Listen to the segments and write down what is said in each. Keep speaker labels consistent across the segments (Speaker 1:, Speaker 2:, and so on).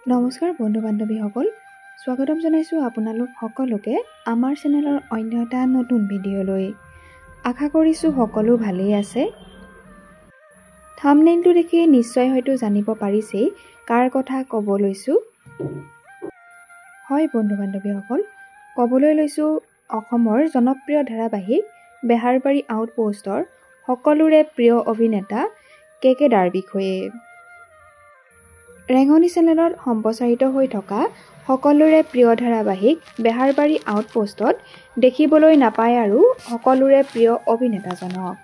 Speaker 1: নমস্কাৰ বন্ধু বান্ধৱীসকল, স্বাগতম জনাইছোঁ আপোনালোক সকলোকে আমাৰ চেনেলৰ অন্য এটা নতুন ভিডিঅ'লৈ। আশা কৰিছোঁ সকলো ভালেই আছে। থাম্বনেইলটো দেখি নিশ্চয় হয়তো জানিব পাৰিছেই কাৰ কথা ক'ব লৈছোঁ। হয় বন্ধু বান্ধৱীসকল, ক'বলৈ লৈছোঁ অসমৰ জনপ্ৰিয় ধাৰাবাহিক বেহাৰবাৰী আউটপোষ্টৰ সকলোৰে প্ৰিয় অভিনেতা কে দাৰ বিষয়ে। ৰেঙনি চেনেলত সম্প্ৰচাৰিত হৈ থকা সকলোৰে প্ৰিয় ধাৰাবাহিক বেহাৰবাৰী আউটপোষ্টত দেখিবলৈ নাপায় আৰু সকলোৰে প্ৰিয় অভিনেতাজনক।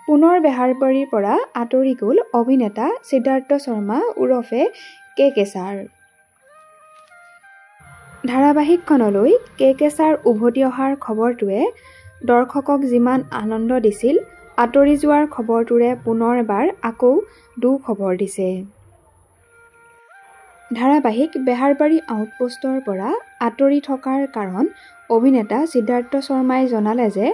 Speaker 1: পুনৰ বেহাৰবাৰীৰ পৰা আঁতৰি গ'ল অভিনেতা সিদ্ধাৰ্থ শৰ্মা ওৰফে কে ছাৰ। ধাৰাবাহিকখনলৈ কে ছাৰ উভতি অহাৰ খবৰটোৱে দৰ্শকক যিমান আনন্দ দিছিল, আঁতৰি যোৱাৰ খবৰটোৰে পুনৰবাৰ আকৌ দুখবৰ দিছে। ধাৰাবাহিক বেহাৰবাৰী আউটপোষ্টৰ পৰা আঁতৰি থকাৰ কাৰণ অভিনেতা সিদ্ধাৰ্থ শৰ্মাই জনালে যে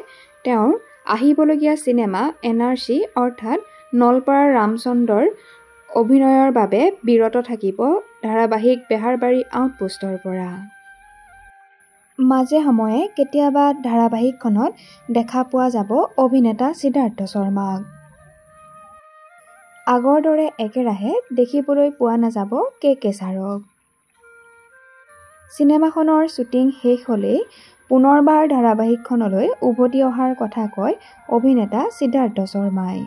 Speaker 1: তেওঁৰ আহিবলগীয়া চিনেমা NRC অৰ্থাৎ নলপাৰাৰ ৰামচন্দ্ৰৰ অভিনয়ৰ বাবে বিৰত থাকিব ধাৰাবাহিক বেহাৰবাৰী আউটপোষ্টৰ পৰা। মাজে সময়ে কেতিয়াবা ধাৰাবাহিকখনত দেখা পোৱা যাব অভিনেতা সিদ্ধাৰ্থ শৰ্মাক। আগৰ দৰে একেৰাহে দেখিবলৈ পোৱা নাযাব কে ছাৰক। চিনেমাখনৰ শ্বুটিং শেষ হ'লেই পুনৰবাৰ ধাৰাবাহিকখনলৈ উভতি অহাৰ কথা কয় অভিনেতা সিদ্ধাৰ্থ শৰ্মাই।